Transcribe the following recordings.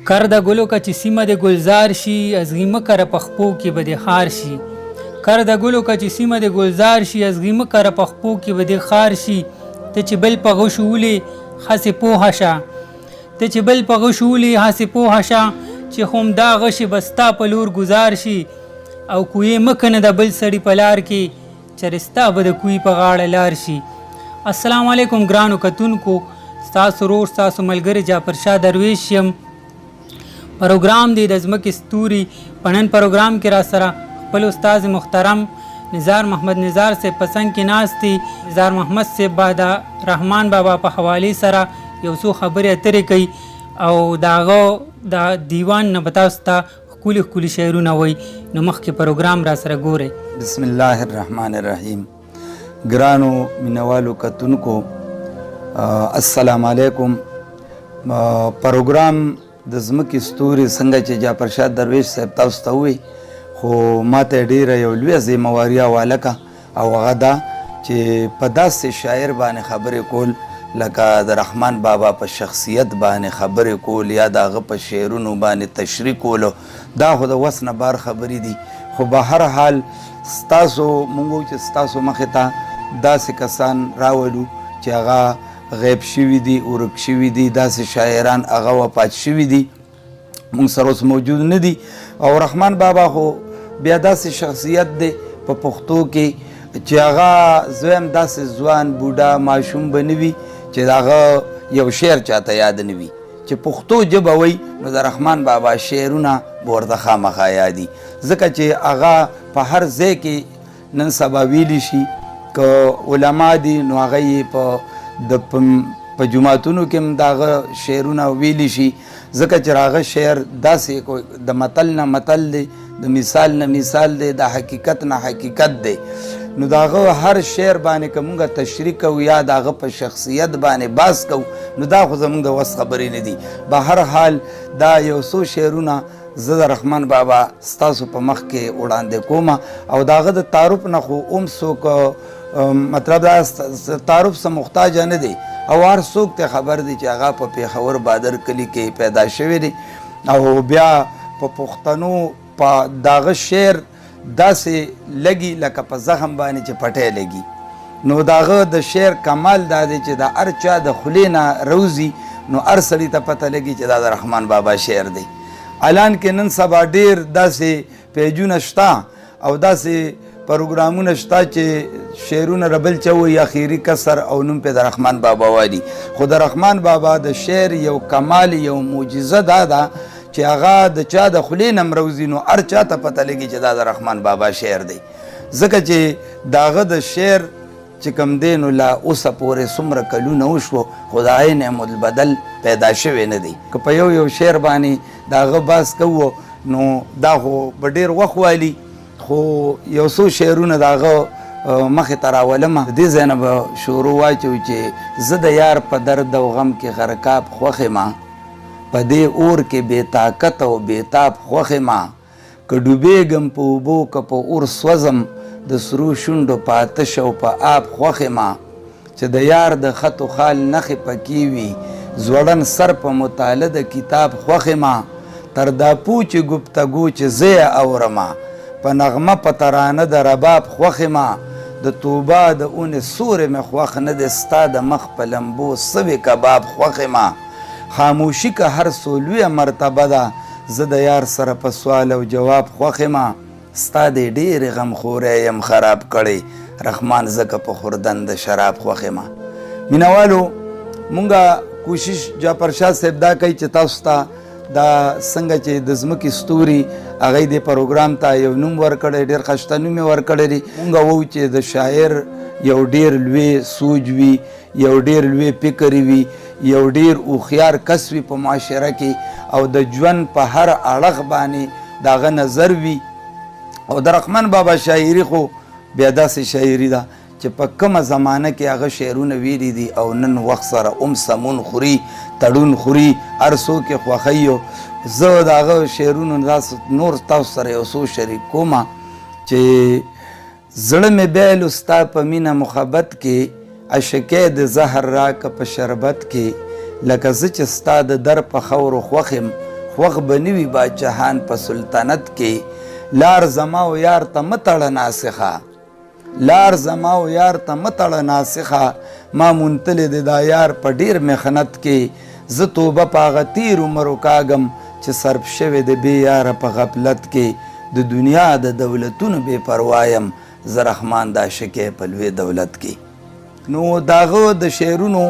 کر د ګلو که چې سیمه د ګلزار شي ازغي مه کره په خپو کې به د خار شي کر د ګلو که چې سیمه د ګلزار شي ازغي مه کره په خپو کې به د خار شي ته چې بل په غشو ولې هسې پوهه شه ته چې بل په غشو ولې هسې پوهه شه چې هم دا غشې به ستا په لور ګزار شي او کوی مه کنه د بل سړي په لار کې چېرې ستا به د کوی په غاړه لار شي. السلام علیکم ګرانو کتونکو، ستاسو ورور ستاسو ملګری جعفرشاه درویش یم. پروګرام دی د ځمکې ستوري. په نن پروګرام کې را سره خپل استاد محترم نزار محمد نزار صاحب په څنګ کې ناست دي. نزار محمد صاحب به د رحمان بابا په حوالې سره یو څو خبرې اترې کوي او د هغه د دیوان نه به تاسو ته ښکلي ښکلي شعرونه وایي. نو مخکې پروګرام را سره ګورئ. بسم الله الرحمن الرحیم. ګرانو مینوالو کتونکو السلام علیکم. پروګرام د ځمکې ستوري څنګه چې جعفرشاه درویش صاحب تاسو ته ووایي، خو ما ته ډېره یو لویه ذمهواري حواله کړه او هغه دا چې په داسې شاعر باندې خبرې کول لکه د رحمان بابا په شخصیت باندې خبرې کول یا د هغه په شعرونو باندې تشریح کولو، دا خو د وس نه بار خبرې دي. خو به هر حال ستاسو مونږ چې ستاسو مخې ته داسې کسان راولو چې هغه غیب شوي دي، ورک شوي دي، داسې شاعران هغه وفات شوي دي، موږ سره اوس موجود نه دي. او رحمان بابا خو بیا داسې شخصیت دی په پښتو کې چې هغه زویم داسې ځوان بوډا ماشوم به نه وي چې د هغه یو شعر چاته یاد نه وي. چې پښتو ژبه وایي نو د رحمان بابا شعرونه به ورته خامخا یادي، ځکه چې هغه په هر ځای کې نن سبا ویلی شي. که علما دي نو هغه یې په جوماتونو کې هم د هغه شعرونه ویلی شي، ځکه چې هغه شعر داسې د متل نه متل دی، د مثال نه مثال دی، د حقیقت نه حقیقت دی. نو د هغه هر شعر باندې که مونږ تشریح کوو یا د هغه په شخصیت باندې بحث کوو نو دا خو زمونږ د وس خبرې نه دي. به هر حال دا یو څو شعرونه زه د رحمان بابا ستاسو په مخ کې وړاندې کوم او د هغه د تعارف نه خو هم څوک مطلب دا تعارف څه محتاجه نه دی او هر څوک ته خبر دی چې هغه په پیښور بادر کلي کې پیدا شوی دی او بیا په پښتنو په داغه شعر داسې لګي لکه په زخم باندې چې پټی لګي. نو داغه د شعر کمال دا دی چې د هر چا د خولې نه روزي نو هر سړي ته پته لګي چې دا د رحمان بابا شعر دی. الان کې نن سبا ډېر داسې پیجونه شته او داسې پروګرامونه شته چې شعرونه ربل چوي اخیری کسر او نوم پې د رحمان بابا وایي. خو د رحمان بابا د شعر یو کمال یو معجزه دا ده چې هغه د چا د خولې نه مروزي نو هر چا ته پته لګي چې دا د رحمان بابا شعر دی. ځکه چې د هغه د شعر چې کوم دی نو لا اوسه پورې څومره کلونه وشوه خو د هغې نعم البدل پیدا شوی نه دی. که په یو شعر باندې د هغه بحث کوو نو دا خو به ډېر وخت والي، خو یو څو شعرونه د هغه مخې ته راولمه. د دې ځای نه به شروع واچوو چې زه د یار په درد او غم کې غرقاب خوښ یم، په دې اور کې بې طاقت او بېتاب خوښ یم، که ډوبېږم په اوبو که په اور سوځم د سرو شونډو په آتش او په آب خوښ یم، چې د یار د خط و خال نښې پکې وي ځوړن سر په مطالعه د کتاب خوښ یم، تر دا پوچې گفتگو چې زه یې اورمه په نغمه په ترانه د رباب خوښ یم، د توبه د اونې سورې مې خوښ نه دی ستا د مخ په لمبو سوی کباب خوښ یم، خاموشي که هر څو لویه مرتبه ده زه د یار سره په سوال او جواب خوښ یم، ستا د ډېرې غمخورۍ یم خراب کړی رحمان ځکه په خوردن د شراب خوښ یم. مینوالو مونږه کوشش جعفرشاه صاحب دا کوي چې تاسو ته دا څنګه چې د ځمکې ستوري هغوی دې پروګرام ته یو نوم ورکړی، ډېر ښایسته نوم یې ورکړی دی. مونږ ووایو چې د شاعر یو ډېر لوی سوچ وي، یو ډېر لوی فکر وي، یو ډېر هوښیار کس وي په معاشره کې او د ژوند په هر اړخ باندې د هغه نظر وي. او د رحمان بابا شاعري خو بیا داسې شاعري ده چې په کومه زمانه کې هغه شعرونه ویلي دي او نن وخت سره هم سمون خوري تړون خوري هر څوک یې خوښوي. زه د هغه شعرونو داسې نور تاسو سره یو څو شریک کوم چې زړه مې بیلو ستا په مینه محبت کې اشکې د زهر راکه په شربت کې لکه زه چې ستا د در په خاورو خوښ یم خوښ به نه وي باچهان په سلطنت کې لار زما و یار ته مه تړه ناسخه لار زما و یار ته مه تړه ناسخه ما مونتلې د دا یار په ډېر محنت کې زه توبه په هغه تېر عمر وکاږم چې صرف شوی د بې یاره په غفلت کې د دنیا د دولتونو بې پروا یم زه رحمان دا شکی په لوی دولت کې. نو د هغه د شعرونو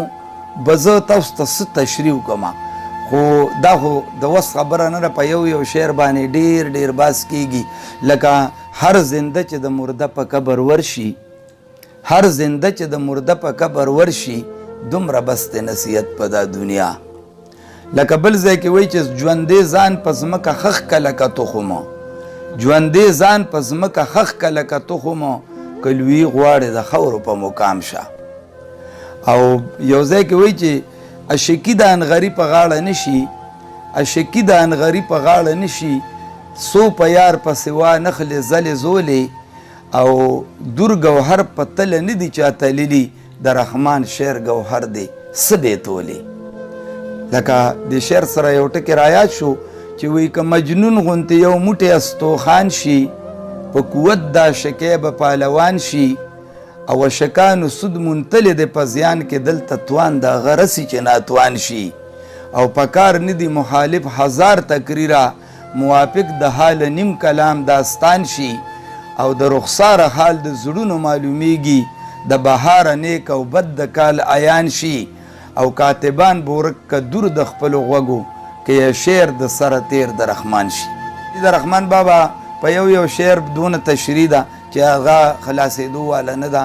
به زه تاسو ته څه تشریح وکړم خو دا خو د وس خبره نه ده. په یو شعر باندې ډېر ډېر بحث کیږي لکه هر زنده چې د مرده په قبر ورشي هر زنده چې د مرده په قبر ورشي دومره بس د نصیحت په دا دنیا. لکه بل ځای کې وایي چې ژوندې ځان په ځمکه خښ که لکه تخمه ژوندې ځان په ځمکه خښ که لکه تخمه که لوی غواړې د خاورو په مقام شه. او یو ځای کې وایي چې اشکی د انغري په غاړه نشي اشکی د انغري په غاړه نشي سو په یار په سوا نخلې زلې زولې او دور ګوهر په تله نه دي چا تللي د رحمان شعر ګوهر دی څه دی تولې. لکه د شعر سره یو ټکی رایاد شو چې وایي که مجنون غوندې یو موټی استوخان شي په قوت دا شکی به پهلوان شي او شکانو سود منتلی د په زیان کې دلته توان د هغه رسي چې ناتوان شي او په کار نه دي مخالف هزار تقریره موافق د حال نیم کلام داستان شي او د رخسار حال د زړونو معلومیږي د بهار نیک او بد د کال عیان شي او کاتبان بورک که دور د خپلو غوږو که یو شعر د سره تیر د رحمان شي. د رحمان بابا په یو شعر دونه تشریح ده چې هغه خلاصېدو والا نه ده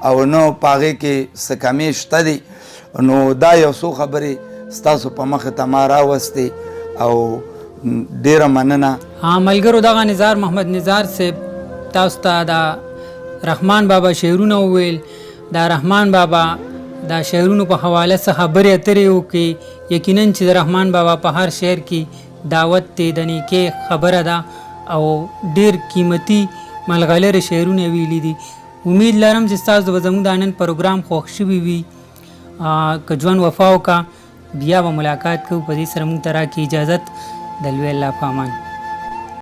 او نو په هغې کې څه کمې شته دي. نو دا یو څو خبرې ستاسو په مخې ته ما راوستې او ډیره مننه. ملګرو دغه نزار محمد نزار صاحب تاسو ته د رحمان بابا شعرونه وویل. دا رحمان بابا دا شعرونو په حواله څه خبرې اترې وکړي. یقینا چې د رحمان بابا په هر شعر کې دعوت دی د نیکۍ خبره ده او ډیر قیمتي ملغلرې شعرونه ویلي دي. امید لرم چې ستاسو به زموږ د نن پروګرام خوښ شوي وي. که ژوند وفا وکړه بیا به ملاقات کوو. په دې سره موږ ته راکړي اجازت د لوی الله په امان.